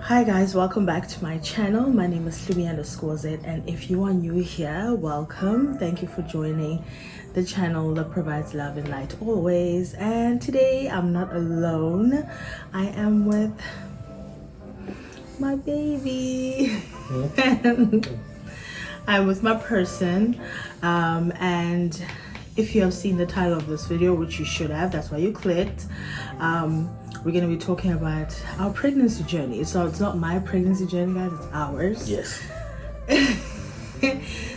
Hi guys, welcome back to my channel. My name is Hlumi_Z, and if you are new here, welcome. Thank you for joining the channel that provides love and light always. And today I'm not alone. I am with my baby. I'm with my person, and if you have seen the title of this video, which you should have, that's why you clicked, we're going to be talking about our pregnancy journey. So it's not my pregnancy journey, guys, it's ours. Yes.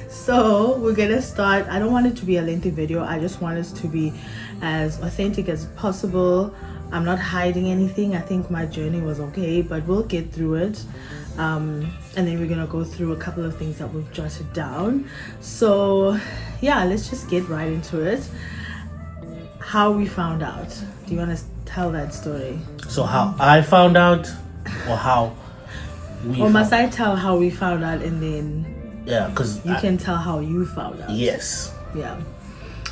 So we're going to start. I don't want it to be a lengthy video. I just want us to be as authentic as possible. I'm not hiding anything. I think my journey was okay, but we'll get through it. And then we're gonna go through a couple of things that we've jotted down. So yeah, let's just get right into it. How we found out. Do you want to tell that story? So how I found out, or how we? Or must I tell how we found out and then? Yeah, because you can tell how you found out. Yes. Yeah.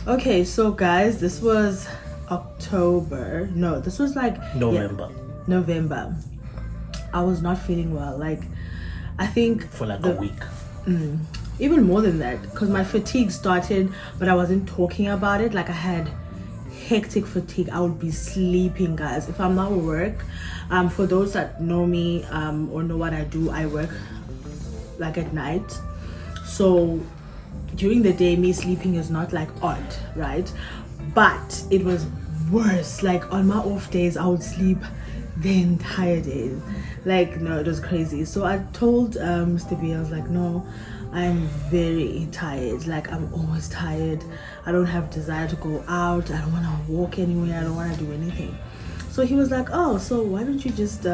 Okay, so guys, this was October. No, this was like November. Yeah, November. I was not feeling well. Like, I think for like a week. Even more than that, because my fatigue started, but I wasn't talking about it. Like, I had hectic fatigue. I would be sleeping, guys, if I'm not at work. For those that know me or know what I do, I work like at night. So during the day, me sleeping is not like odd, right? But it was worse. Like on my off days, I would sleep the entire day. Like, no, it was crazy. So I told Mr. B, I was like, no, I'm very tired. Like, I'm always tired. I don't have desire to go out. I don't want to walk anywhere. I don't want to do anything. So he was like, oh, so why don't you just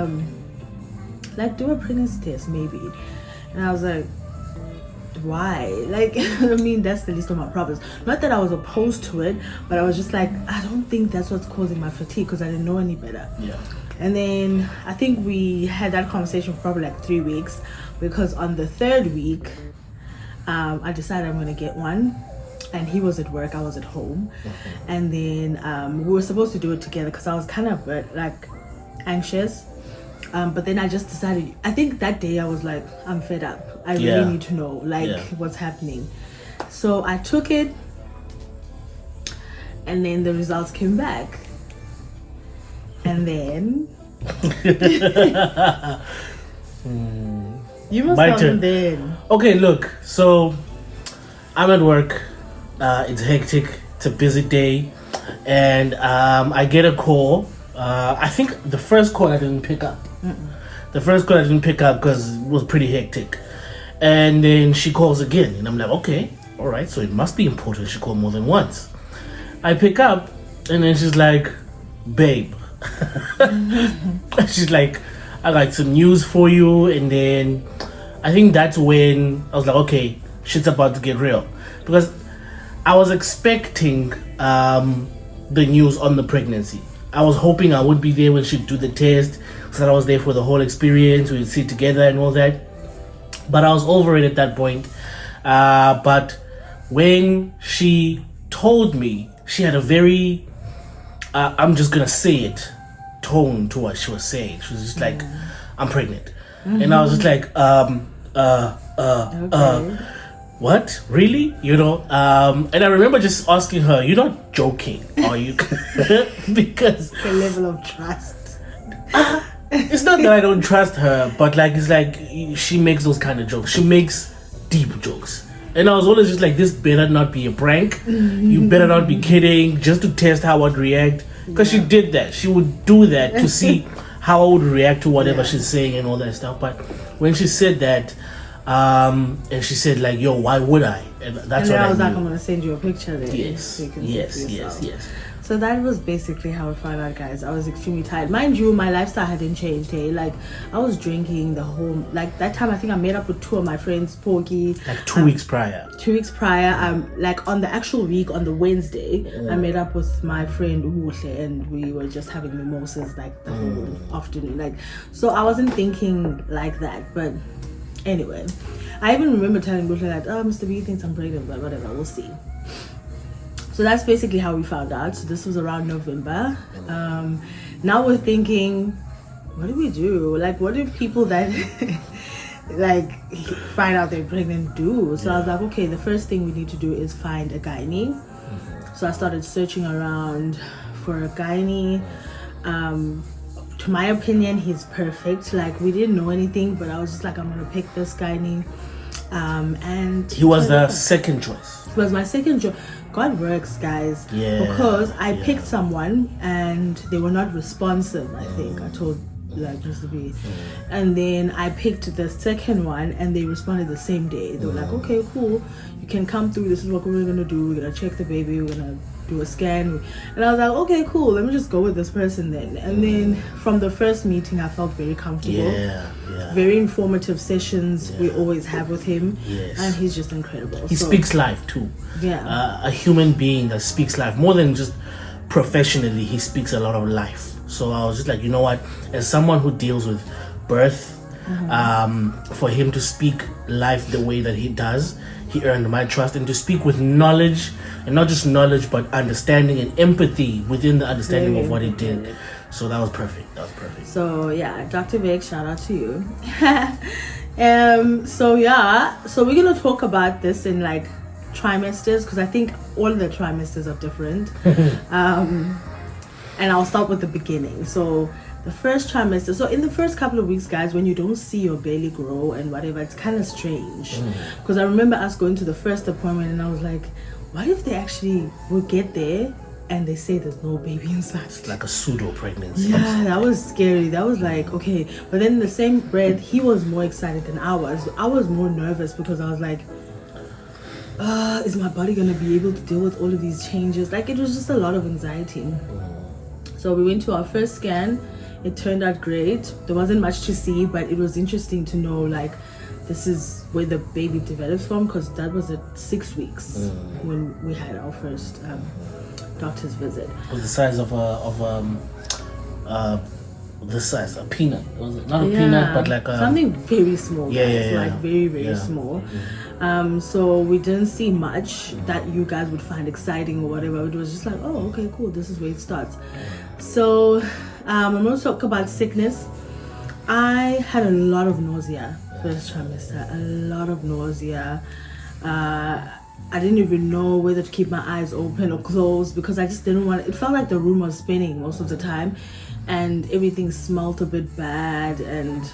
like do a pregnancy test maybe? And I was like, why? Like, I mean, that's the least of my problems. Not that I was opposed to it, but I was just like, I don't think that's what's causing my fatigue, because I didn't know any better. Yeah. And then I think we had that conversation for probably like 3 weeks, because on the third week I decided I'm gonna get one, and he was at work, I was at home. And then we were supposed to do it together, because I was kind of like anxious. But then I just decided, I think that day I was like, I'm fed up. I really need to know like what's happening. So I took it, and then the results came back. And then you must have been. Okay, look, so I'm at work. It's hectic. It's a busy day, and I get a call. I think the first call I didn't pick up. The first call I didn't pick up because it was pretty hectic. And then she calls again, and I'm like, okay, all right, so it must be important. She called more than once. I pick up, and then she's like, babe. She's like, I got some news for you. And then I think that's when I was like, okay, shit's about to get real, because I was expecting the news on the pregnancy. I was hoping I would be there when she'd do the test, so that I was there for the whole experience. We'd sit together and all that. But I was over it at that point. But when she told me, she had a very I'm just gonna say it, tone to what she was saying. She was just like, I'm pregnant. And I was just like, what? Really? You know? And I remember just asking her, you're not joking, are you? Because the level of trust. It's not that I don't trust her, but like, it's like she makes those kind of jokes. She makes deep jokes. And I was always just like, this better not be a prank. You better not be kidding, just to test how I'd react. Because she did that. She would do that to see how I would react to whatever she's saying and all that stuff. But when she said that, and she said like, yo, why would I? And that's what I was like, I'm going to send you a picture then. Yes, so you can yes. So that was basically how I found out, guys. I was extremely tired. Mind you, my lifestyle hadn't changed, hey? Like, I was drinking the whole... Like, that time, I think I met up with 2 of my friends, Porky. Like 2 weeks prior. 2 weeks prior. Like, on the actual week, on the Wednesday, I met up with my friend, Uhle, and we were just having mimosas, like, the whole afternoon. Like, so I wasn't thinking like that, but... Anyway, I even remember telling Uhle that, oh, Mr. B thinks I'm pregnant, but whatever, we'll see. So that's basically how we found out. So this was around November. Now we're thinking, what do we do? Like, what do people that like find out they're pregnant do? So I was like, okay, the first thing we need to do is find a gynae. So I started searching around for a gynae. To my opinion, he's perfect. Like, we didn't know anything, but I was just like, I'm gonna pick this gynae. And he was the second choice. It was my second choice. God works, guys. Yeah. Because I picked someone and they were not responsive. I think I told like Mr. B, and then I picked the second one and they responded the same day. They were like, okay, cool, you can come through, this is what we're gonna do, we're gonna check the baby, we're gonna do a scan. And I was like, okay, cool, let me just go with this person then. And then from the first meeting I felt very comfortable. Very informative sessions we always have with him. And he's just incredible. He speaks life too. A human being that speaks life more than just professionally. He speaks a lot of life. So I was just like, you know what, as someone who deals with birth, for him to speak life the way that he does, he earned my trust. And to speak with knowledge, and not just knowledge but understanding and empathy within the understanding of what he did. So that was perfect. So yeah, Dr. Vic, shout out to you. So we're gonna talk about this in like trimesters, because I think all of the trimesters are different. And I'll start with the beginning. So the first trimester, so in the first couple of weeks, guys, when you don't see your belly grow and whatever, it's kind of strange. Because I remember us going to the first appointment and I was like, what if they actually will get there and they say there's no baby inside? It's like a pseudo pregnancy. Yeah, that was scary. That was like, okay. But then in the same breath, he was more excited than I was. I was more nervous because I was like, is my body gonna be able to deal with all of these changes? Like, it was just a lot of anxiety. So we went to our first scan. It turned out great. There wasn't much to see, but it was interesting to know, like, this is where the baby develops from, because that was at 6 weeks when we had our first doctor's visit. It was the size of a peanut. It was not a peanut, but like something very small. Like very, very small. So we didn't see much that you guys would find exciting or whatever. It was just like, oh, okay, cool, this is where it starts. So I'm going to talk about sickness. I had a lot of nausea first trimester, a lot of nausea. I didn't even know whether to keep my eyes open or closed because I just didn't want it. Felt like the room was spinning most of the time and everything smelled a bit bad, and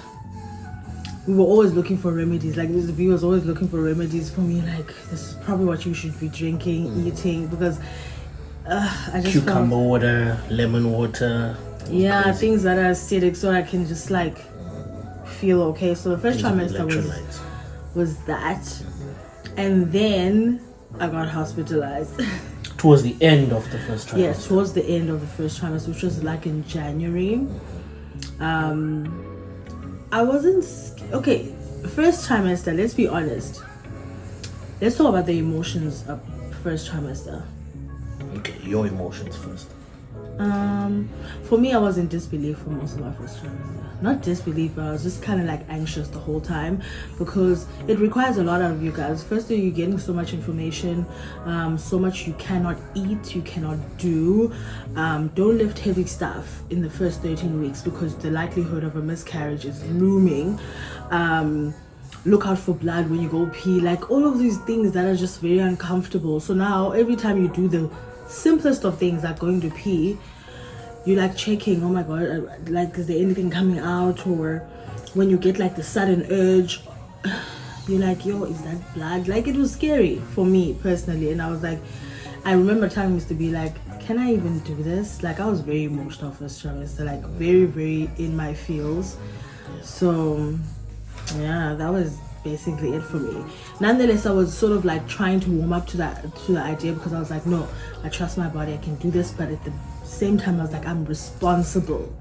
we were always looking for remedies. Like Mr. B was always looking for remedies for me, like, this is probably what you should be drinking, eating, because I just cucumber water, lemon water, things that are acidic, so I can just like feel okay. So the first trimester was that, and then I got hospitalized. Towards the end of the first trimester. Yes, towards the end of the first trimester, which was like in January. I wasn't okay. First trimester, let's be honest. Let's talk about the emotions of first trimester. Okay, your emotions first. For me, I was in disbelief for most of my first trimester. Not disbelief, but I was just kind of like anxious the whole time because it requires a lot out of you guys. Firstly, you're getting so much information, so much you cannot eat, you cannot do. Don't lift heavy stuff in the first 13 weeks because the likelihood of a miscarriage is looming. Look out for blood when you go pee, like all of these things that are just very uncomfortable. So now every time you do the simplest of things like going to pee, you're like checking, oh my god, like is there anything coming out? Or when you get like the sudden urge, you're like, yo, is that blood? Like, it was scary for me personally. And I was like, I remember telling Mr. B, like, can I even do this? Like, I was very emotional first trimester, like very, very in my feels. So yeah, that was basically it for me. Nonetheless, I was sort of like trying to warm up to the idea because I was like, no, I trust my body, I can do this. But at the same time, I was like, I'm responsible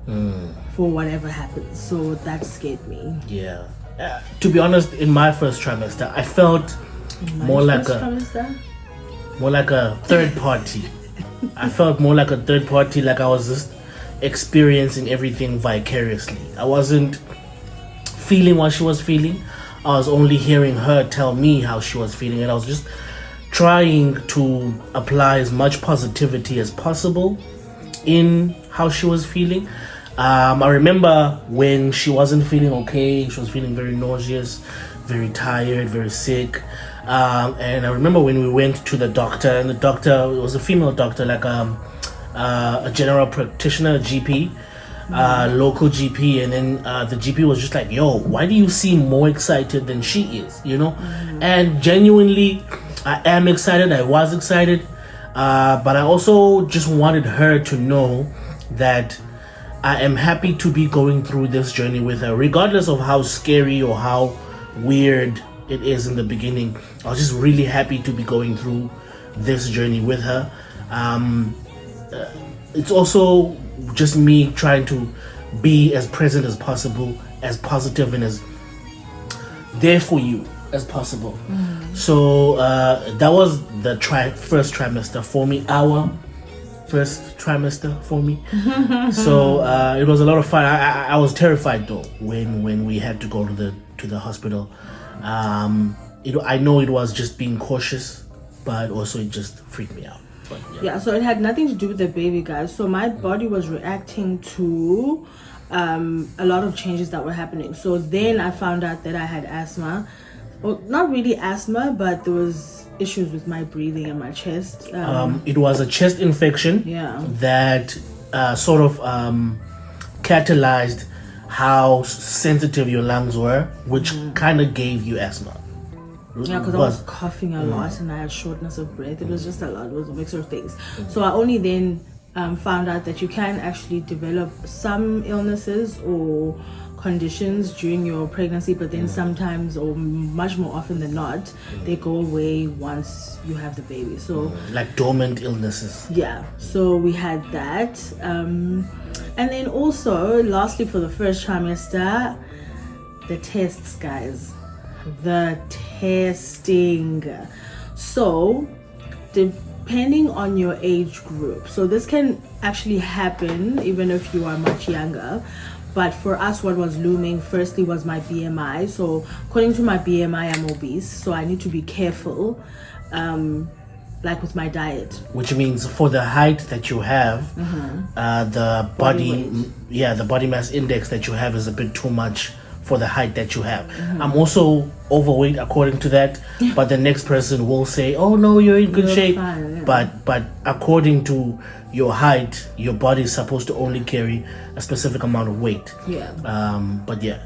for whatever happens. So that scared me. Yeah. To be honest, in my first trimester, I felt more like a third party. I felt more like a third party, like I was just experiencing everything vicariously. I wasn't feeling what she was feeling. I was only hearing her tell me how she was feeling, and I was just trying to apply as much positivity as possible in how she was feeling. I remember when she wasn't feeling okay, she was feeling very nauseous, very tired, very sick. And I remember when we went to the doctor, and the doctor was a female doctor, like a general practitioner, a GP, local GP, and then the GP was just like, yo, why do you seem more excited than she is, you know? And genuinely, I am excited, I was excited, but I also just wanted her to know that I am happy to be going through this journey with her, regardless of how scary or how weird it is in the beginning. I was just really happy to be going through this journey with her. It's also just me trying to be as present as possible, as positive and as there for you as possible. So that was the first trimester for me, our first trimester for me. So it was a lot of fun. I was terrified though when we had to go to the hospital. I know it was just being cautious, but also it just freaked me out. But, yeah, so it had nothing to do with the baby, guys. So my body was reacting to a lot of changes that were happening. So then I found out that I had asthma. Well, not really asthma, but there was issues with my breathing and my chest. It was a chest infection that sort of catalyzed how sensitive your lungs were, which kind of gave you asthma. Yeah, because I was coughing a lot and I had shortness of breath. It was just a lot. It was a mixture of things. So I only then found out that you can actually develop some illnesses or conditions during your pregnancy, but then sometimes, or much more often than not, they go away once you have the baby. So like dormant illnesses. Yeah, so we had that. And then also, lastly, for the first trimester, the tests, guys. The testing. So depending on your age group, so this can actually happen even if you are much younger, but for us what was looming firstly was my BMI. So according to my BMI, I'm obese, so I need to be careful like with my diet, which means for the height that you have, the body mass index that you have is a bit too much for the height that you have. I'm also overweight according to that, but the next person will say, oh no, you're in good shape. Fine, yeah. But according to your height, your body is supposed to only carry a specific amount of weight. But yeah.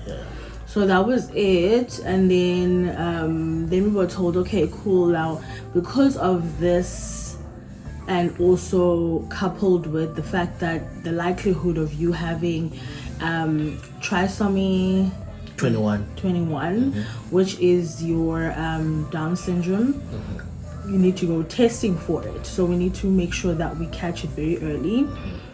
So that was it. And then we were told, okay, cool, now because of this, and also coupled with the fact that the likelihood of you having trisomy 21, which is your Down syndrome, you need to go testing for it. So we need to make sure that we catch it very early.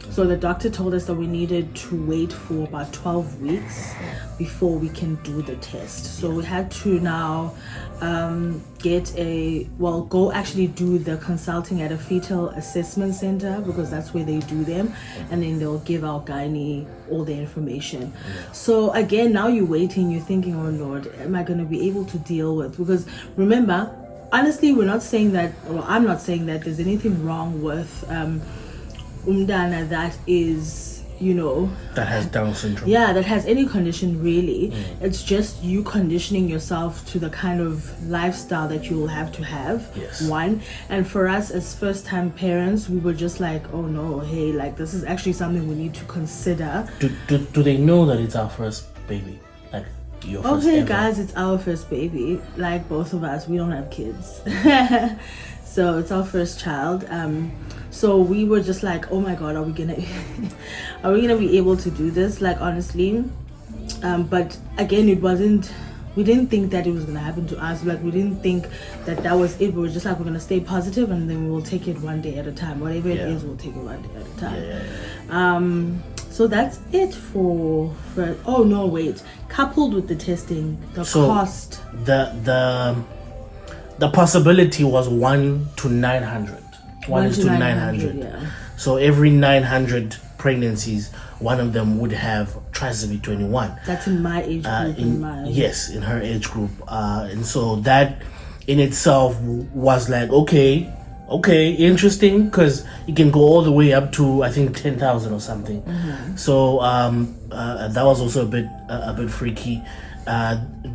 So the doctor told us that we needed to wait for about 12 weeks before we can do the test. So we had to now go actually do the consulting at a fetal assessment center, because that's where they do them, and then they'll give our gynae all the information. So again, now you're waiting, you're thinking, oh Lord, am I going to be able to deal with? Because remember, honestly, we're not saying that, or I'm not saying that there's anything wrong with umdana that is, that has Down syndrome. Yeah, that has any condition really. It's just you conditioning yourself to the kind of lifestyle that you will have to have. Yes. One. And for us as first time parents, we were just like, oh no, hey, like this is actually something we need to consider. Do they know that it's our first baby? Like your first Okay, ever? guys, it's our first baby. Like both of us, we don't have kids. So it's our first child. So we were just like, oh my God, are we gonna be able to do this? Like honestly, but again, we didn't think that it was gonna happen to us. Like we didn't think that was it. We were just like, we're gonna stay positive and then we'll take it one day at a time. Whatever it is, we'll take it one day at a time. So that's it for oh no, wait. Coupled with the testing, the cost. The possibility was 1 to 900. 1 to 900. Yeah. So every 900 pregnancies, one of them would have trisomy 21. That's in my age group. In her age group. And so that in itself was like, okay, okay, interesting, because you can go all the way up to, I think, 10,000 or something. So that was also a bit freaky.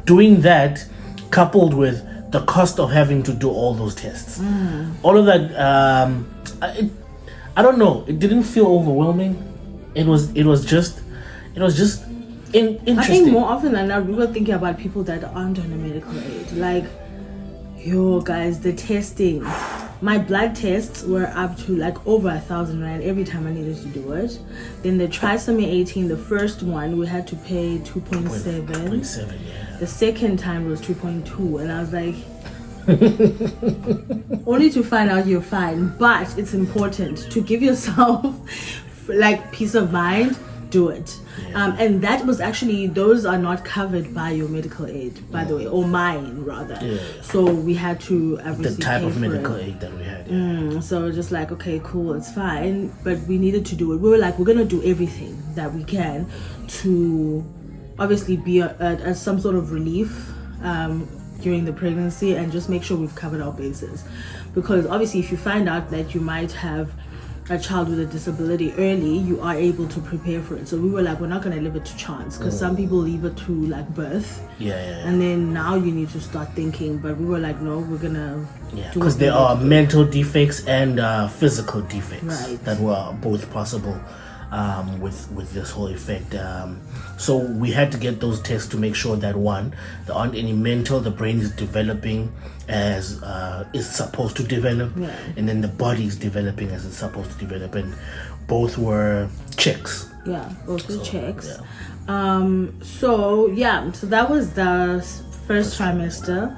Doing that, coupled with the cost of having to do all those tests, all of that, I don't know. It didn't feel overwhelming. It was just interesting. I think more often than not, we were thinking about people that aren't on a medical aid. Like, yo, guys, the testing. My blood tests were up to like over 1,000 rand every time I needed to do it. Then the trisomy 18, the first one, we had to pay 2.7. 2.7, yeah. The second time was 2.2, and I was like, only to find out you're fine. But it's important to give yourself like peace of mind. Do it. And that was actually, those are not covered by your medical aid, by the way, or mine rather. So we had to obviously the type pay of for medical it. aid that we had. So just like, okay, cool, it's fine, but we needed to do it. We were like, we're gonna do everything that we can to obviously be some sort of relief during the pregnancy, and just make sure we've covered our bases, because obviously if you find out that you might have a child with a disability early, you are able to prepare for it. So we were like, we're not going to leave it to chance, because some people leave it to like birth, and then now you need to start thinking. But we were like, no, we're gonna because there are mental defects and physical defects that were both possible with this whole effect. So we had to get those tests to make sure that, one, there aren't any mental, the brain is developing as it's supposed to develop, and then the body is developing as it's supposed to develop, and both were checks. Both checks. So that was the first trimester.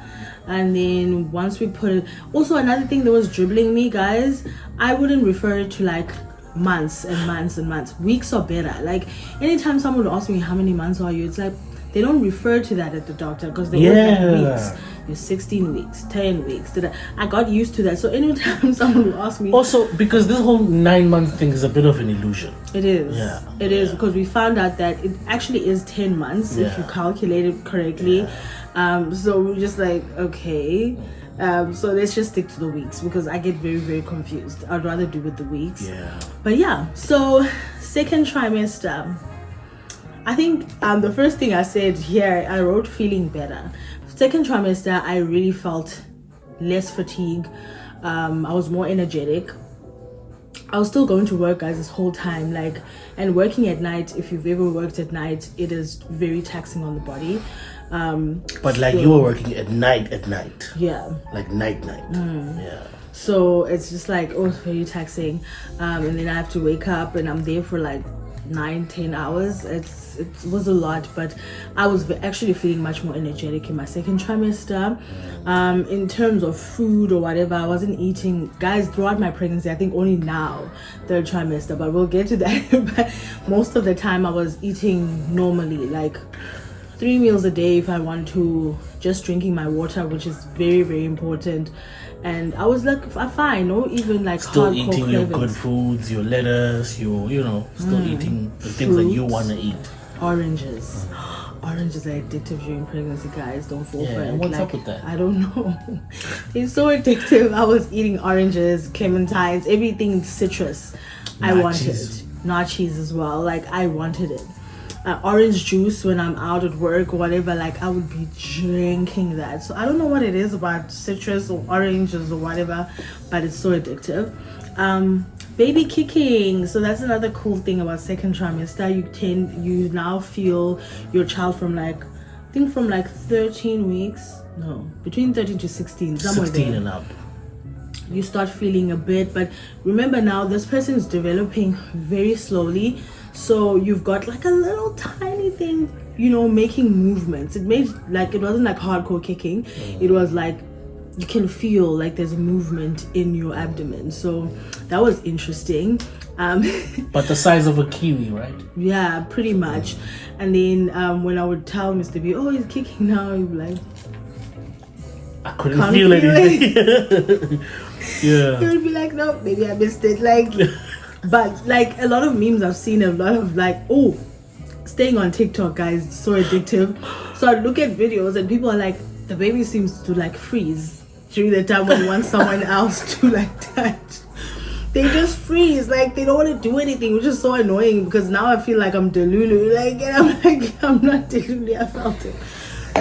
And then once we put it, also another thing that was dribbling me, guys, I wouldn't refer it to like months and months and months. Weeks are better. Like, anytime someone would ask me how many months are you, it's like they don't refer to that at the doctor, because they always like weeks. You're 16 weeks, 10 weeks. I got used to that. So anytime someone would ask me, also because this whole 9-month thing is a bit of an illusion. It is. It is, because we found out that it actually is 10 months if you calculate it correctly. So we're just like, okay. So let's just stick to the weeks, because I get very, very confused. I'd rather do with the weeks. But so second trimester, I think the first thing I said here, I wrote feeling better. Second trimester, I really felt less fatigue. I was more energetic. I was still going to work, guys, this whole time, like, and working at night, if you've ever worked at night, it is very taxing on the body. But like, you were working at night, like night. So it's just like, oh, it's very taxing. And then I have to wake up, and I'm there for like 9-10 hours. It was a lot, but I was actually feeling much more energetic in my second trimester. In terms of food or whatever, I wasn't eating, guys, throughout my pregnancy. I think only now, third trimester, but we'll get to that. But most of the time I was eating normally, like 3 meals a day if I want to, just drinking my water, which is very, very important. And I was like, fine, no, even like still eating your good foods, your lettuce, your, still eating the things that you want to eat. Oranges. Oranges are addictive during pregnancy, guys. Don't fall for it. What's up with that? I don't know. It's so addictive. I was eating oranges, clementines, everything citrus. I wanted it. Nachos as well. Like, I wanted it. Orange juice when I'm out at work or whatever, like, I would be drinking that. So I don't know what it is about citrus or oranges or whatever, but it's so addictive. Baby kicking. So that's another cool thing about second trimester. You now feel your child from like, I think from like 13 weeks, no, between 13 to 16, somewhere 16 there. and up. You start feeling a bit, but remember now, this person is developing very slowly. So you've got like a little tiny thing, making movements. It wasn't like hardcore kicking. It was like, you can feel like there's a movement in your abdomen. So that was interesting. But the size of a kiwi, right? Yeah, pretty much. And then when I would tell Mr. B, oh, he's kicking now, he'd be like, I couldn't feel anything. He would be like, no, maybe I missed it. Like, but like a lot of memes I've seen, a lot of like, oh, staying on TikTok, guys, so addictive. So I look at videos and people are like, the baby seems to like freeze. during the time when you want someone else to like touch. They just freeze, like they don't want to do anything, which is so annoying because now I feel like I'm delulu, like, and I'm like, I'm not delulu, I felt it.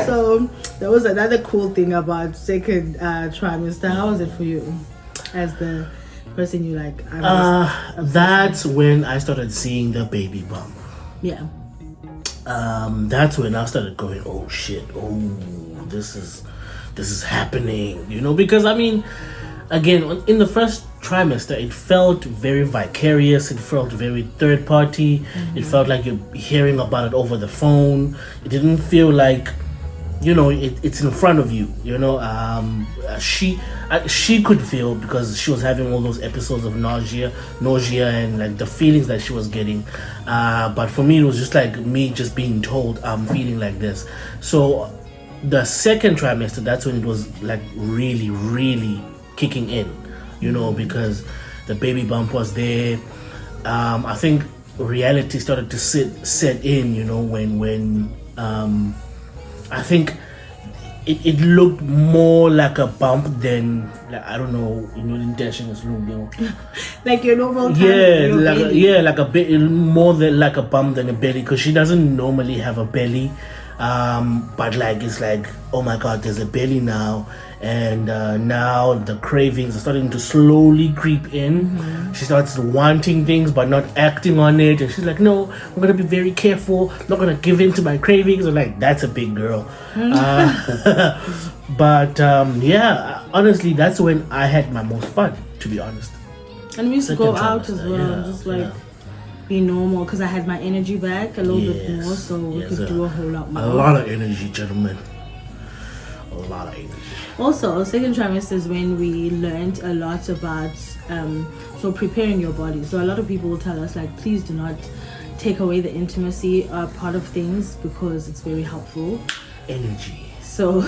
So that was another cool thing about second trimester. How was it for you, as the person you like? That's when I started seeing the baby bump. Yeah. That's when I started going, oh shit, oh this is happening, you know, because I mean, again, in the first trimester, it felt very vicarious, it felt very third party, it felt like you're hearing about it over the phone. It didn't feel like, you know, it's in front of you, you know. She could feel, because she was having all those episodes of nausea and like the feelings that she was getting, but for me it was just like me just being told I'm feeling like this. So the second trimester, that's when it was like really, really kicking in, you know, because the baby bump was there. I think reality started to set in, you know, when I think it looked more like a bump than, like, I don't know, you know, intention is, you know, like your normal time, like a bit more than like a bump than a belly, because she doesn't normally have a belly. But like, it's like, oh my god, there's a belly now, and now the cravings are starting to slowly creep in. She starts wanting things but not acting on it, and she's like, no, I'm gonna be very careful, not gonna give in to my cravings. I'm like, that's a big girl. But yeah, honestly, that's when I had my most fun, to be honest. And we used to go Second out as well, yeah, just like be normal, because I had my energy back a little bit more, so we could do a whole lot more. A lot of energy, gentlemen. A lot of energy. Also, second trimester is when we learned a lot about so preparing your body. So a lot of people will tell us, like, please do not take away the intimacy part of things, because it's very helpful. Energy. So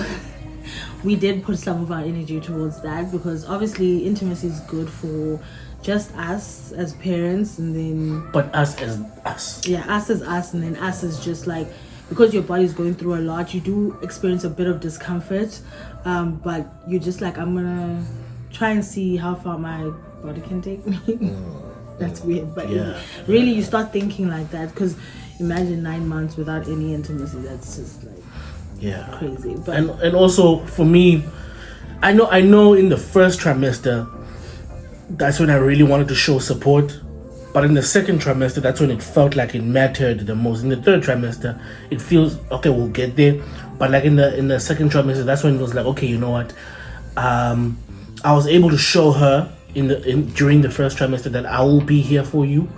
we did put some of our energy towards that, because obviously intimacy is good for just us as parents, and then but us as us. Yeah, us as us, and then us as just like, because your body's going through a lot, you do experience a bit of discomfort, but you're just like, I'm gonna try and see how far my body can take me. That's weird, but really you start thinking like that, because imagine 9 months without any intimacy. That's just like crazy. But and also for me, I know in the first trimester, that's when I really wanted to show support. But in the second trimester, that's when it felt like it mattered the most. In the third trimester, it feels okay, we'll get there. But like in the second trimester, that's when it was like, okay, you know what? I was able to show her during the first trimester that I will be here for you.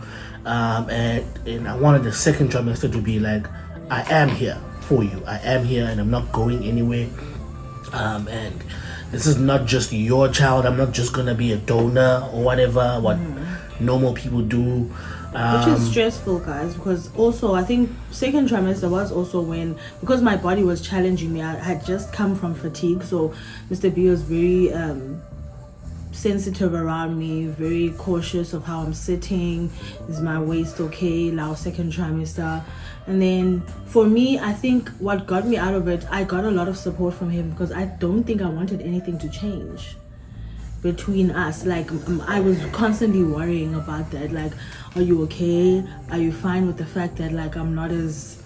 And I wanted the second trimester to be like, I am here for you. I am here, and I'm not going anywhere. And this is not just your child. I'm not just gonna be a donor or whatever, what normal people do. Which is stressful, guys, because also I think second trimester was also when, because my body was challenging me, I had just come from fatigue, so Mr. B was very sensitive around me, very cautious of how I'm sitting. Is my waist okay? Now second trimester. And then for me, I think what got me out of it, I got a lot of support from him, because I don't think I wanted anything to change between us. Like, I was constantly worrying about that, like, are you okay? Are you fine with the fact that, like, I'm not as,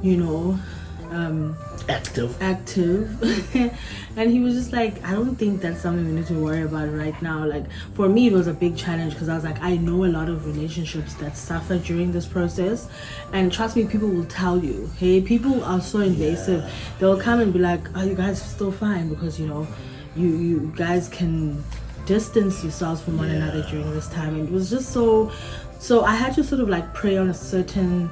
you know, active? And he was just like, I don't think that's something we need to worry about right now. Like, for me, it was a big challenge, because I was like, I know a lot of relationships that suffer during this process, and trust me, people will tell you, hey, people are so invasive. They'll come and be like, are you guys still fine? Because, you know, you guys can distance yourselves from one another during this time. And it was just so I had to sort of like pray on a certain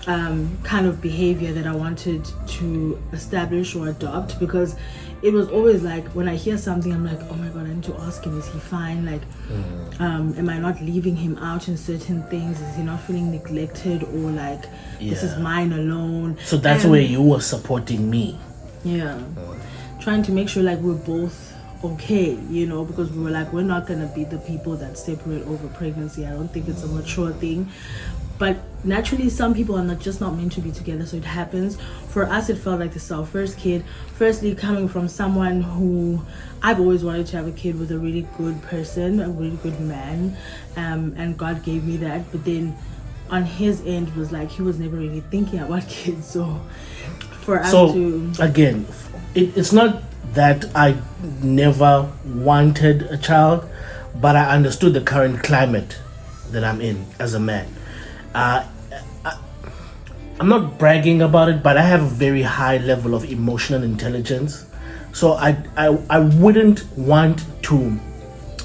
kind of behavior that I wanted to establish or adopt, because it was always like, when I hear something, I'm like, oh my god, I need to ask him, is he fine? Like, am I not leaving him out in certain things? Is he not feeling neglected, or like this is mine alone? So that's where you were supporting me. Trying to make sure like we're both okay, you know, because we were like, we're not gonna be the people that separate over pregnancy. I don't think it's a mature thing. but naturally some people are not meant to be together, so it happens. For us, it felt like this is our first kid. Firstly, coming from someone who I've always wanted to have a kid with a really good person, a really good man, and God gave me that. But then on his end was like he was never really thinking about kids. So for us to again, it's not that I never wanted a child, but I understood the current climate that I'm in as a man. I'm not bragging about it, but I have a very high level of emotional intelligence. So I wouldn't want to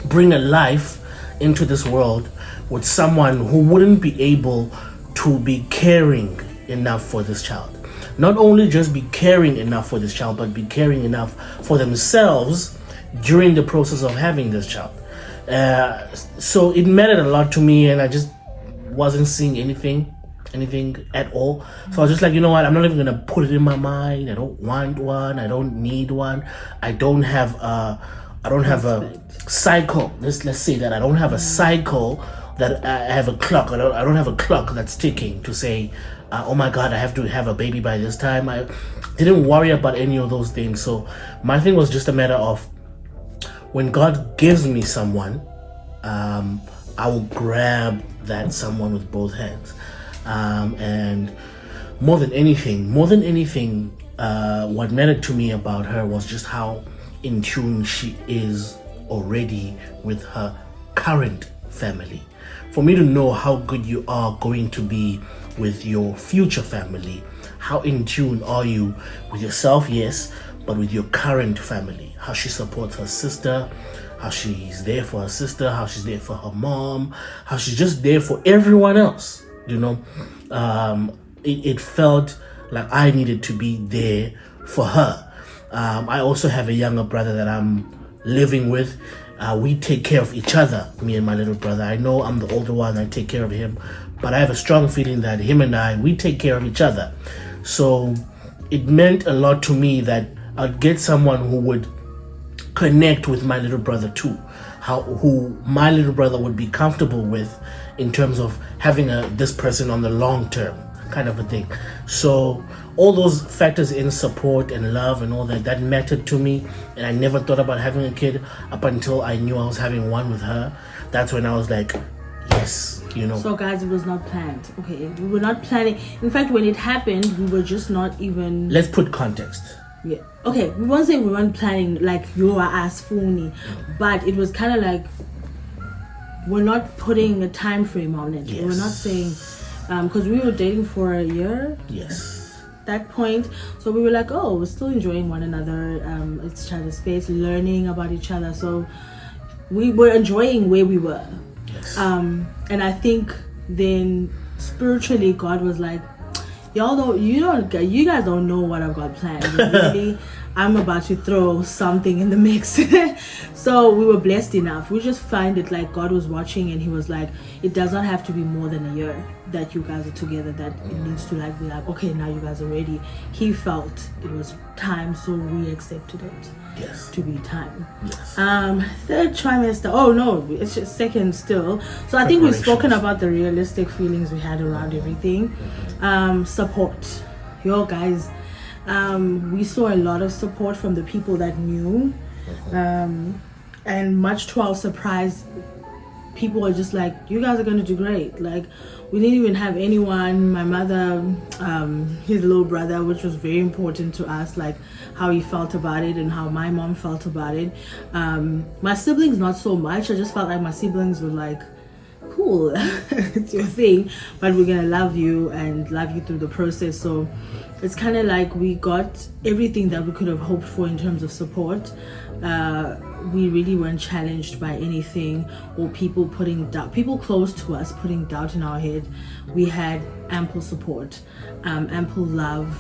bring a life into this world with someone who wouldn't be able to be caring enough for this child. Not only just be caring enough for this child, but be caring enough for themselves during the process of having this child. So it mattered a lot to me, and I just wasn't seeing anything at all. So I was just like, you know what, I'm not even gonna put it in my mind. I don't want one, I don't need one, I don't have a cycle. Let's say that I don't have a cycle, that I have a clock. I don't have a clock that's ticking to say, oh my God, I have to have a baby by this time. I didn't worry about any of those things. So my thing was just a matter of, when God gives me someone, I will grab that someone with both hands. And more than anything, what mattered to me about her was just how in tune she is already with her current family. For me to know how good you are going to be with your future family, how in tune are you with yourself, yes, but with your current family, how she supports her sister, how she's there for her sister, how she's there for her mom, how she's just there for everyone else, you know. It felt like I needed to be there for her. I also have a younger brother that I'm living with. We take care of each other, me and my little brother. I know I'm the older one, I take care of him, but I have a strong feeling that him and we take care of each other. So it meant a lot to me that I'd get someone who would connect with my little brother too, who my little brother would be comfortable with in terms of having this person on the long term kind of a thing. So all those factors in support and love and all that mattered to me, and I never thought about having a kid up until I knew I was having one with her. That's when I was like, yes, you know. So guys, it was not planned. Okay, we were not planning. In fact, when it happened, we were just not even. Let's put context. Yeah. Okay, we won't say we weren't planning like you are as phony, but it was kind of like we're not putting a time frame on it. Yes. We're not saying because we were dating for a year. Yes. That point, so we were like, oh, we're still enjoying one another, each other's space, learning about each other. So we were enjoying where we were. Yes. And I think then spiritually, God was like, you guys don't know what I've got planned. Really, I'm about to throw something in the mix. So we were blessed enough. We just find it like God was watching, and he was like, it does not have to be more than a year that you guys are together, that it needs to like be like, okay, now you guys are ready. He felt it was time, so we accepted it. Yes. To be time. Yes. Third trimester. Oh no, it's just second still. So I think we've spoken about the realistic feelings we had around everything. Support. Yo guys, we saw a lot of support from the people that knew. And much to our surprise, people were just like, you guys are gonna do great. Like, we didn't even have anyone. My mother, his little brother, which was very important to us, like how he felt about it and how my mom felt about it. My siblings, not so much. I just felt like my siblings were like, cool, it's your thing, but we're gonna love you and love you through the process. So it's kind of like we got everything that we could have hoped for in terms of support. We really weren't challenged by anything or people putting doubt, people close to us putting doubt in our head. We had ample support, ample love.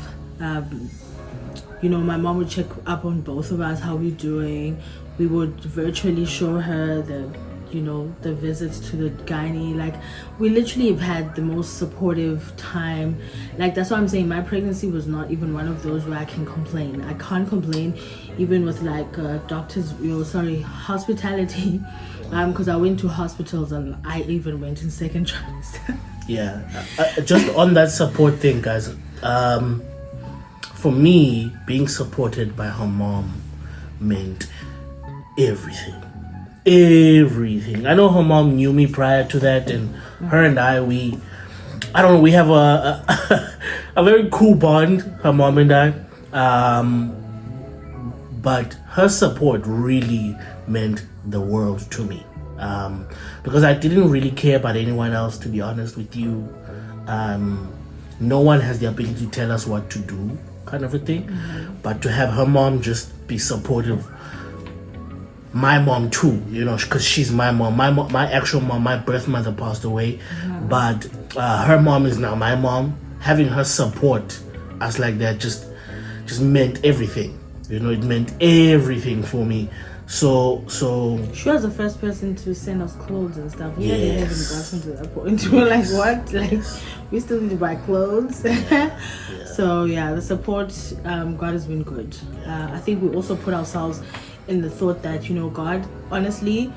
You know, my mom would check up on both of us, how we're doing. We would virtually show her the the visits to the gynae. Like, we literally have had the most supportive time. Like, that's what I'm saying. My pregnancy was not even one of those where I can complain. I can't complain, even with like hospitality, because I went to hospitals and I even went in second trimester. Yeah, just on that support thing, guys. For me, being supported by her mom meant everything. I know her mom knew me prior to that, and her and we have a a very cool bond, her mom and I. But her support really meant the world to me, because I didn't really care about anyone else, to be honest with you. No one has the ability to tell us what to do, kind of a thing. But to have her mom just be supportive, my mom too, because she's my mom. My actual mom, my birth mother passed away, but her mom is now my mom. Having her support us like that just meant everything. It meant everything for me. So she was the first person to send us clothes and stuff. We hadn't even gotten to that point. We were like, what? Like, we still need to buy clothes. So yeah, the support, God has been good. I think we also put ourselves in the thought that, God, honestly,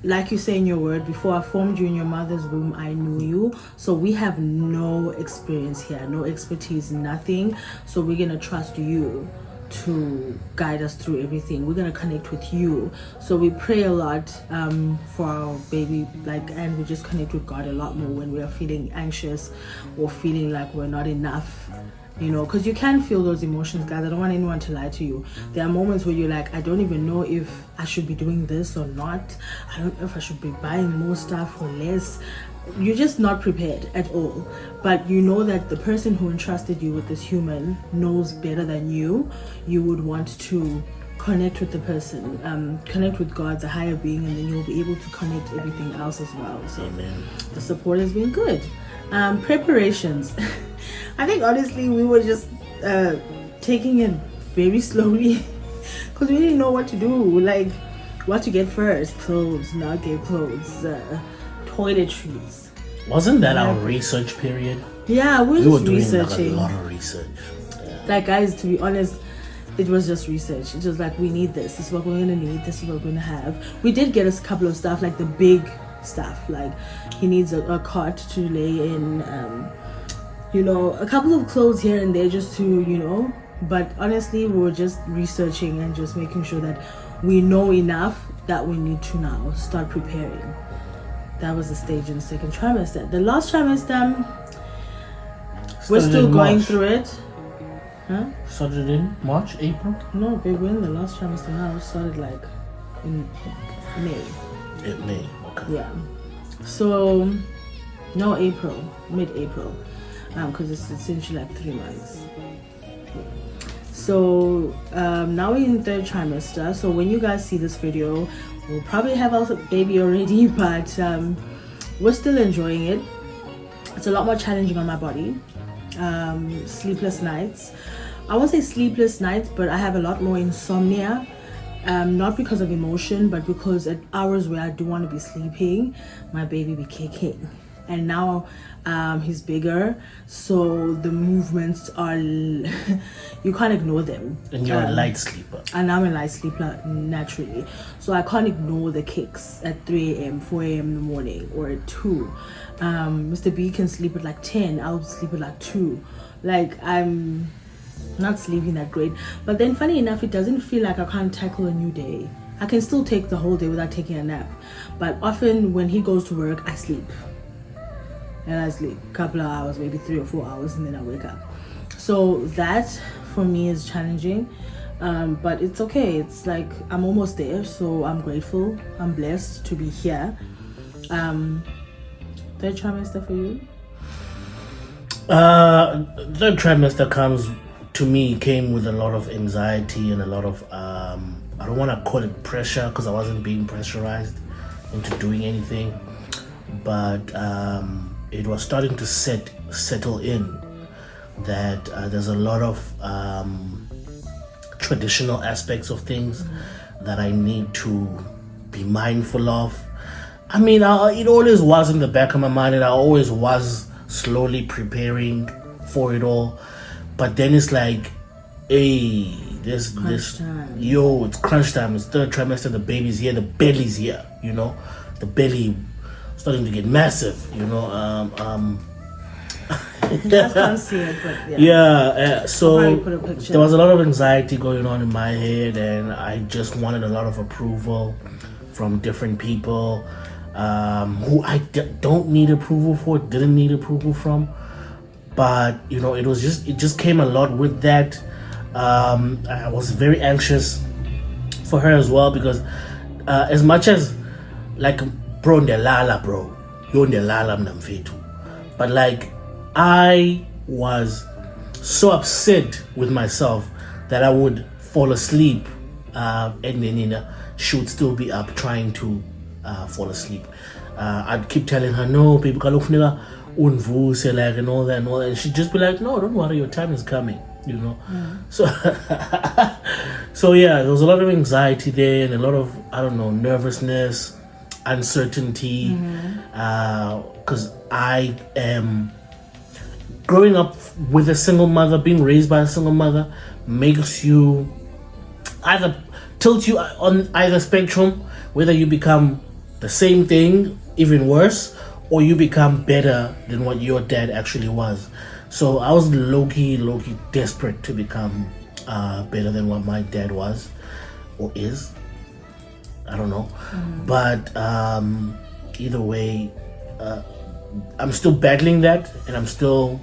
like you say in your word, before I formed you in your mother's womb, I knew you. So we have no experience here, no expertise, nothing. So we're gonna trust you to guide us through everything. We're gonna connect with you. So we pray a lot for our baby, and we just connect with God a lot more when we are feeling anxious or feeling like we're not enough. Because you can feel those emotions, guys. I don't want anyone to lie to you. There are moments where you're like, I don't even know if I should be doing this or not. I don't know if I should be buying more stuff or less. You're just not prepared at all. But you know that the person who entrusted you with this human knows better than you. You would want to connect with the person, connect with God, the higher being, and then you'll be able to connect everything else as well. So Amen. The support has been good. Preparations. I think honestly we were just taking it very slowly because we didn't know what to do, like what to get first. Clothes, not get clothes, toiletries. Wasn't that our research period? Yeah, we were just doing researching. Like a lot of research. Yeah. Like, guys, to be honest, it was just research. It was like, we need this. This is what we're gonna need. This is what we're gonna have. We did get a couple of stuff, like the big stuff. Like, he needs a cot to lay in. A couple of clothes here and there just to, but honestly, we were just researching and just making sure that we know enough that we need to now start preparing. That was the stage in the second trimester. The last trimester, we're still going through it. Huh? Started in March, April? No, babe, we're in the last trimester now. It started like in May. In May, okay. Yeah. So, no, April, mid-April. Because it's essentially like 3 months. So now we're in third trimester. So when you guys see this video, we'll probably have our baby already, but we're still enjoying it. It's a lot more challenging on my body. Sleepless nights. I won't say sleepless nights, but I have a lot more insomnia. Not because of emotion, but because at hours where I do want to be sleeping, my baby be kicking. And now he's bigger, so the movements are you can't ignore them. And you're a light sleeper. And I'm a light sleeper naturally, so I can't ignore the kicks at 3 a.m., 4 a.m. in the morning, or at 2. Mr. B can sleep at like 10. I'll sleep at like 2. Like, I'm not sleeping that great. But then funny enough, it doesn't feel like I can't tackle a new day. I can still take the whole day without taking a nap, but often when he goes to work, I sleep. And I sleep a couple of hours, maybe 3 or 4 hours, and then I wake up. So that for me is challenging, but it's okay. It's like I'm almost there, so I'm grateful. I'm blessed to be here. Third trimester for you? Third trimester came with a lot of anxiety and a lot of I don't want to call it pressure, because I wasn't being pressurized into doing anything, but it was starting to settle in that there's a lot of traditional aspects of things that I need to be mindful of. I mean, it always was in the back of my mind, and I always was slowly preparing for it all. But then it's like, hey, this, time. yo, it's crunch time. It's third trimester. The baby's here. The belly's here. You know, the belly starting to get massive. You know, I can't see it, but yeah. yeah. So I'll probably put a picture. there was a lot of anxiety going on in my head, and I just wanted a lot of approval from different people who I don't need approval for, didn't need approval from. But you know, it just came a lot with that. I was very anxious for her as well, because as much as like bro ndelala bro, yo ndelala mnamfethu, but like I was so upset with myself that I would fall asleep, and then she would still be up trying to fall asleep. I'd keep telling her, no baby, kalofuneka unvuse, like, and all that, and she'd just be like, no, don't worry, your time is coming, you know. So so yeah, there was a lot of anxiety there, and a lot of, I don't know, nervousness, uncertainty, because I am growing up with a single mother, being raised by a single mother, makes you either tilt you on either spectrum, whether you become the same thing, even worse, or you become better than what your dad actually was. So I was low-key desperate to become better than what my dad was or is. I don't know. But either way, I'm still battling that, and I'm still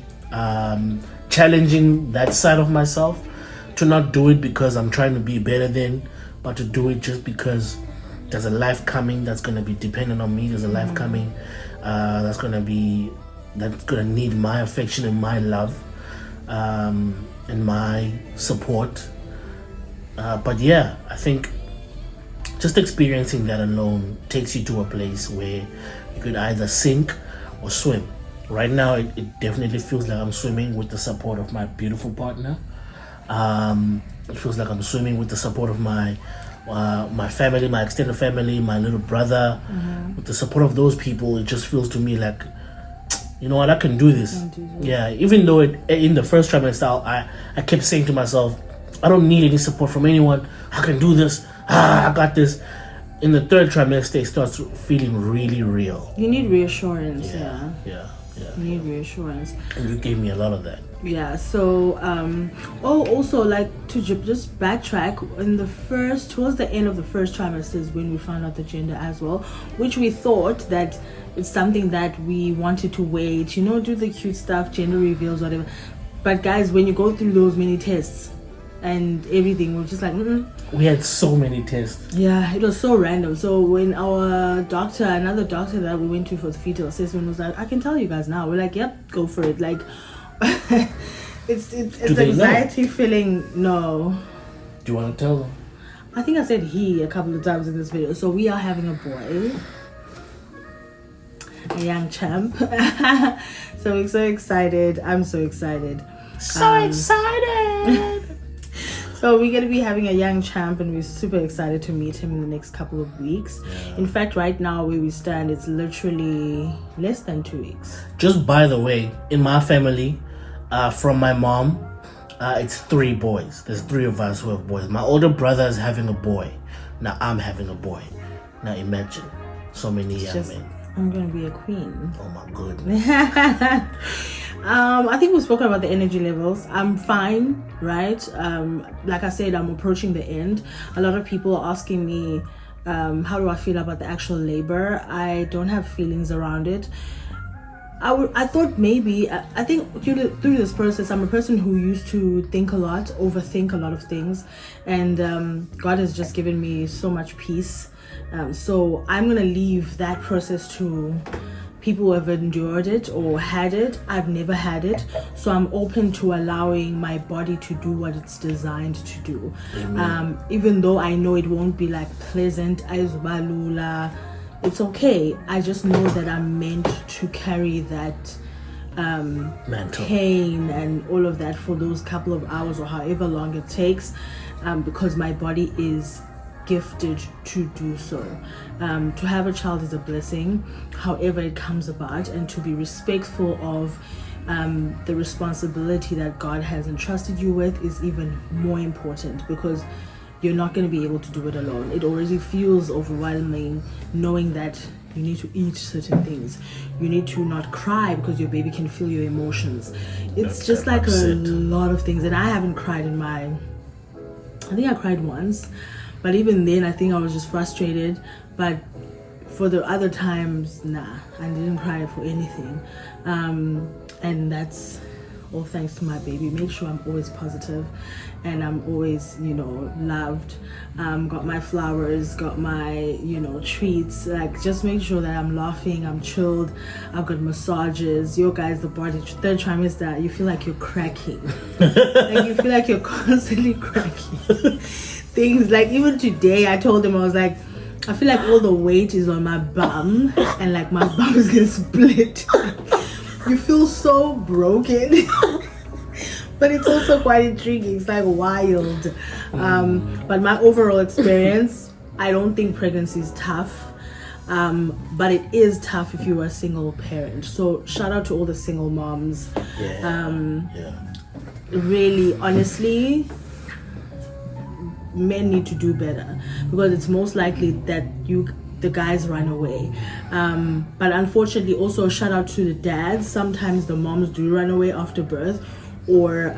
challenging that side of myself to not do it because I'm trying to be better than, but to do it just because there's a life coming that's going to be dependent on me. There's a life coming that's going to need my affection and my love, and my support. But yeah, I think just experiencing that alone takes you to a place where you could either sink or swim. Right now, it definitely feels like I'm swimming with the support of my beautiful partner. It feels like I'm swimming with the support of my family, my extended family, my little brother. With the support of those people, it just feels to me like, you know what, I can do this. Yeah, even though in the first trimester, I kept saying to myself, I don't need any support from anyone. I can do this. I got this. In the third trimester, it starts feeling really real. You need reassurance. Yeah. You need reassurance. And you gave me a lot of that. Yeah. So, also like to just backtrack, towards the end of the first trimester is when we found out the gender as well, which we thought that it's something that we wanted to wait, do the cute stuff, gender reveals, whatever. But guys, when you go through those many tests and everything, we're just like, We had so many tests. Yeah, it was so random. So when another doctor that we went to for the fetal assessment was like, I can tell you guys now. We're like, yep, go for it. Like, it's anxiety feeling. No. Do you want to tell them? I think I said he a couple of times in this video. So we are having a boy, a young champ. So we're so excited. I'm so excited. Excited. So we're going to be having a young champ, and we're super excited to meet him in the next couple of weeks. In fact, right now where we stand, it's literally less than 2 weeks. Just by the way, in my family, from my mom, it's 3 boys. There's 3 of us who have boys. My older brother is having a boy. Now I'm having a boy. Now imagine so many young men. I'm going to be a queen. Oh my goodness. I think we've spoken about the energy levels. I'm fine, right? Like I said, I'm approaching the end. A lot of people are asking me, how do I feel about the actual labor? I don't have feelings around it. I thought maybe, I think through this process, I'm a person who used to think a lot, overthink a lot of things. And God has just given me so much peace. So I'm going to leave that process to people who have endured it or had it. I've never had it, so I'm open to allowing my body to do what it's designed to do. Even though I know it won't be like pleasant, it's okay. I just know that I'm meant to carry that pain and all of that for those couple of hours or however long it takes, because my body is gifted to do so. To have a child is a blessing, however it comes about, and to be respectful of the responsibility that God has entrusted you with is even more important, because you're not going to be able to do it alone. It already feels overwhelming knowing that you need to eat certain things. You need to not cry because your baby can feel your emotions. It's just like upset. a lot of things. And I haven't cried I think I cried once, but even then I think I was just frustrated. But for the other times, nah, I didn't cry for anything. And that's all thanks to my baby. Make sure I'm always positive and I'm always, loved. Got my flowers, got my, treats. Like, just make sure that I'm laughing, I'm chilled. I've got massages. Yo guys, the body, third trimester, you feel like you're cracking. Like, you feel like you're constantly cracking. Things like, even today, I told him, I was like, I feel like all the weight is on my bum and like my bum is gonna split. You feel so broken. But it's also quite intriguing. It's like wild. But my overall experience, I don't think pregnancy is tough. But it is tough if you're a single parent. So shout out to all the single moms. Really, honestly, men need to do better, because it's most likely that the guys run away. But unfortunately, also shout out to the dads. Sometimes the moms do run away after birth, or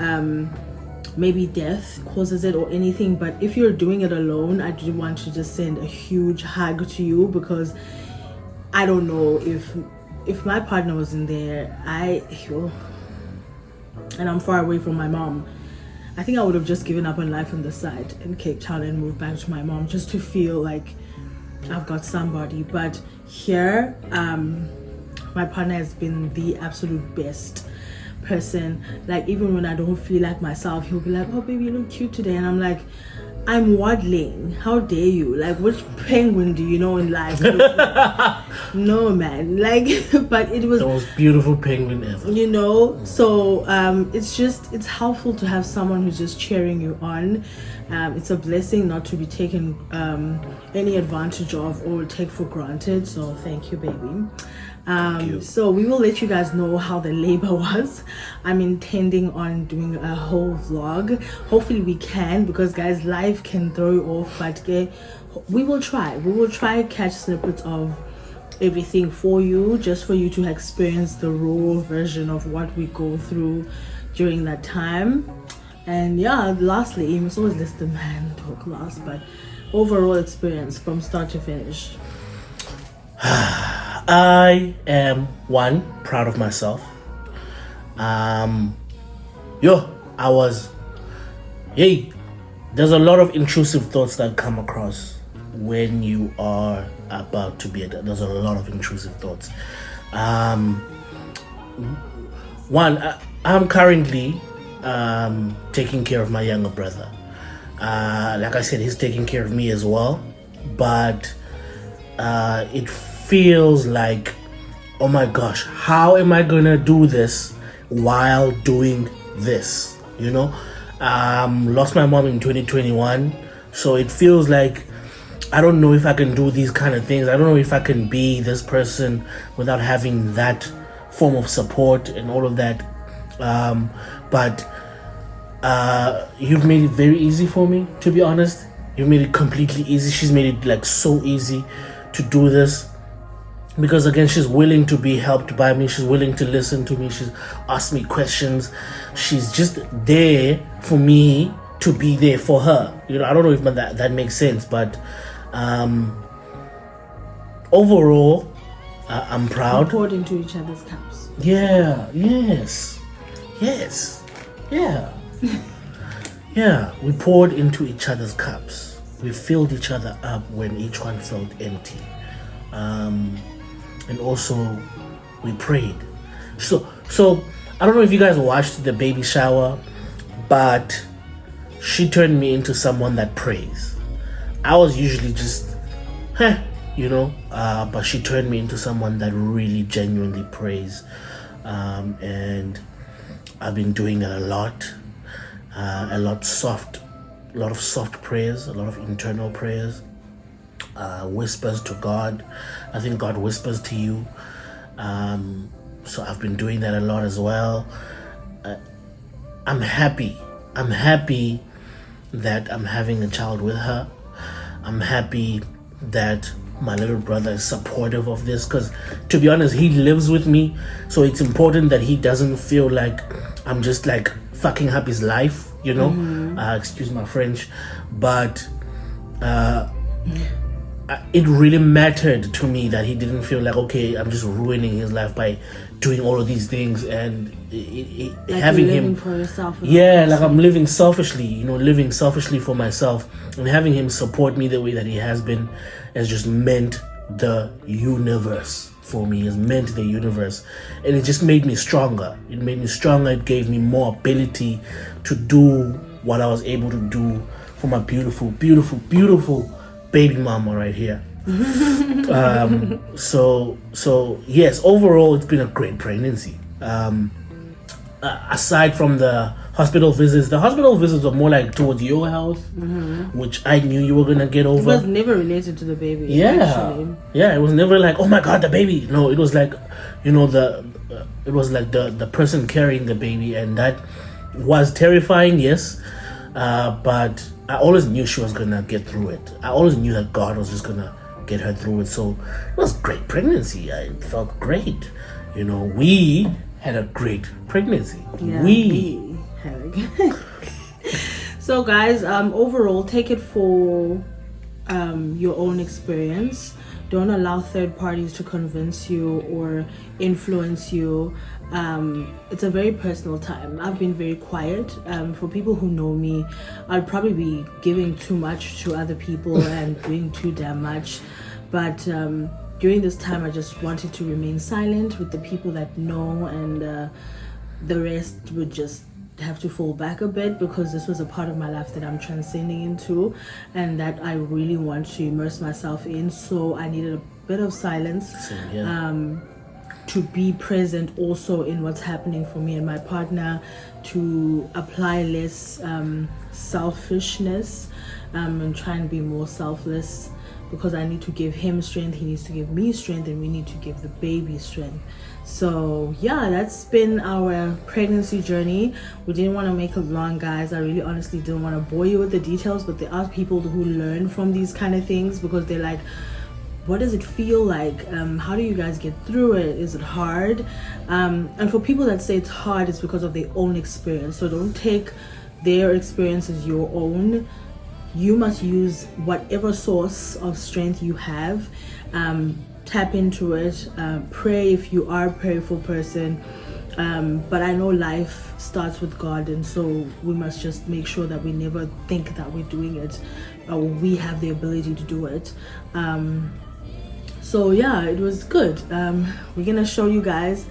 maybe death causes it or anything. But if you're doing it alone, I do want to just send a huge hug to you, because I don't know if my partner was in there, and I'm far away from my mom, I think I would have just given up on life on the side in Cape Town and moved back to my mom, just to feel like I've got somebody. But here, my partner has been the absolute best person. Like, even when I don't feel like myself, he'll be like, oh baby, you look cute today, and I'm like, I'm waddling, how dare you? Like, which penguin do you know in life? No man, like, but it was the most beautiful penguin ever. So it's helpful to have someone who's just cheering you on. It's a blessing not to be taken any advantage of or take for granted. So thank you, baby. So we will let you guys know how the labor was. I'm intending on doing a whole vlog. Hopefully we can, because guys, life can throw you off, but we will try catch snippets of everything for you, just for you to experience the raw version of what we go through during that time. And yeah, lastly, you must always let the man talk last, but overall experience from start to finish. I am proud of myself. There's a lot of intrusive thoughts that come across when you are about to be there's a lot of intrusive thoughts. I'm currently taking care of my younger brother. Like I said, he's taking care of me as well, but it feels like, oh my gosh, how am I gonna do this while doing this? Lost my mom in 2021, so it feels like I don't know if I can do these kind of things. I don't know if I can be this person without having that form of support and all of that. But you've made it very easy for me, to be honest. You've made it completely easy. She's made it like so easy to do this, because again, she's willing to be helped by me. She's willing to listen to me. She's asked me questions. She's just there for me to be there for her. I don't know if that makes sense, but overall, I'm proud. We poured into each other's cups. Yeah. We poured into each other's cups. We filled each other up when each one felt empty. And also we prayed. So I don't know if you guys watched the baby shower, but she turned me into someone that prays. I was usually just but she turned me into someone that really genuinely prays. And I've been doing it a lot soft a lot of soft prayers, a lot of internal prayers, whispers to God. I think God whispers to you. So I've been doing that a lot as well. I'm happy. I'm happy that I'm having a child with her. I'm happy that my little brother is supportive of this, because to be honest, he lives with me, so it's important that he doesn't feel like I'm just like fucking up his life, you know. Excuse my French, but it really mattered to me that he didn't feel like, okay, I'm just ruining his life by doing all of these things, and Like having you're living him for yourself. yeah, like I'm living selfishly, you know, living selfishly for myself, and having him support me the way that he has been has just meant the universe for me. Has meant the universe, and it just made me stronger. It made me stronger. It gave me more ability to do what I was able to do for my beautiful, beautiful, beautiful baby mama right here. So yes, overall it's been a great pregnancy. Aside from the hospital visits were more like towards your health, which I knew you were gonna get It over. was never related to the baby. Yeah, Actually. yeah, it was never like, oh my god, the baby. No, it was like, you know, it was like the person carrying the baby, and that was terrifying, yes, but I always knew she was gonna get through it. I always knew that God was just gonna get her through it. So it was a great pregnancy. I felt great. You know, we had a great pregnancy. Yeah, we So guys, overall, take it for your own experience. Don't allow third parties to convince you or influence you. It's a very personal time. I've been very quiet. For people who know me, I'll probably be giving too much to other people and doing too damn much. But during this time, I just wanted to remain silent with the people that know, and the rest would just have to fall back a bit, because this was a part of my life that I'm transcending into and that I really want to immerse myself in. So I needed a bit of silence to be present also in what's happening for me and my partner, to apply less selfishness and try and be more selfless, because I need to give him strength, he needs to give me strength, and we need to give the baby strength. So yeah, that's been our pregnancy journey. We didn't want to make it long, guys. I really honestly didn't want to bore you with the details, but there are people who learn from these kind of things, because they're like, what does it feel like? How do you guys get through it? Is it hard? And for people that say it's hard, it's because of their own experience. So don't take their experience as your own. You must use whatever source of strength you have. Tap into it. Pray if you are a prayerful person. But I know life starts with God, and so we must just make sure that we never think that we're doing it, or we have the ability to do it. So yeah, it was good. We're gonna show you guys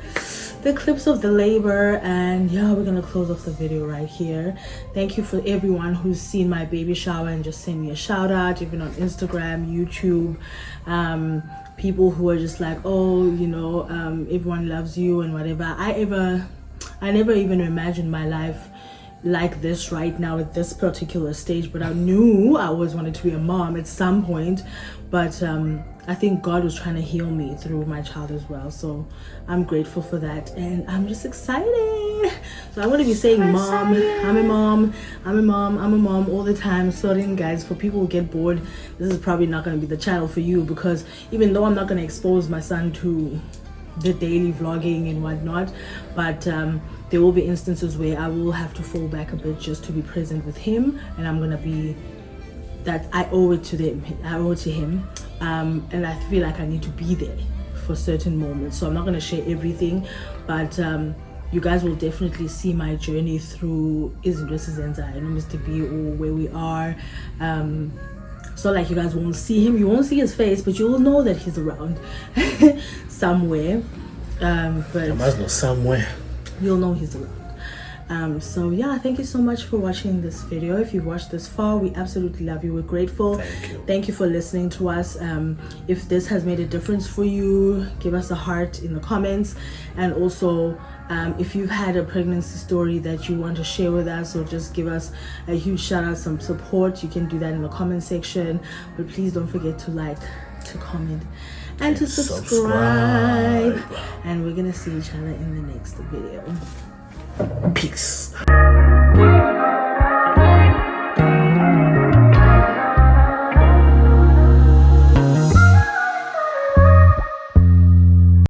the clips of the labor, and yeah, we're gonna close off the video right here. Thank you for everyone who's seen my baby shower and just send me a shout out, even on Instagram, YouTube. People who are just like, oh, you know, everyone loves you and whatever. I never even imagined my life like this right now at this particular stage, but I knew I always wanted to be a mom at some point. But I think God was trying to heal me through my child as well, so I'm grateful for that, and I'm just excited. So I'm going to be saying mom, I'm a mom, I'm a mom, I'm a mom all the time. So then guys, for people who get bored, this is probably not going to be the channel for you, because even though I'm not going to expose my son to the daily vlogging and whatnot, but there will be instances where I will have to fall back a bit just to be present with him, and I'm going to be that I owe it to them. I owe it to him, and I feel like I need to be there for certain moments. So I'm not going to share everything, but you guys will definitely see my journey through Izinto Sizenza and Mr. B, or where we are. So like, you guys won't see him, you won't see his face, but you will know that he's around somewhere. But I must know somewhere. you'll know he's around. So yeah, thank you so much for watching this video. If you've watched this far, we absolutely love you. We're grateful. Thank you for listening to us. If this has made a difference for you, give us a heart in the comments. And also, if you've had a pregnancy story that you want to share with us, or just give us a huge shout out, some support, you can do that in the comment section. But please don't forget to like, to comment, and to subscribe. And we're gonna see each other in the next video. Peace.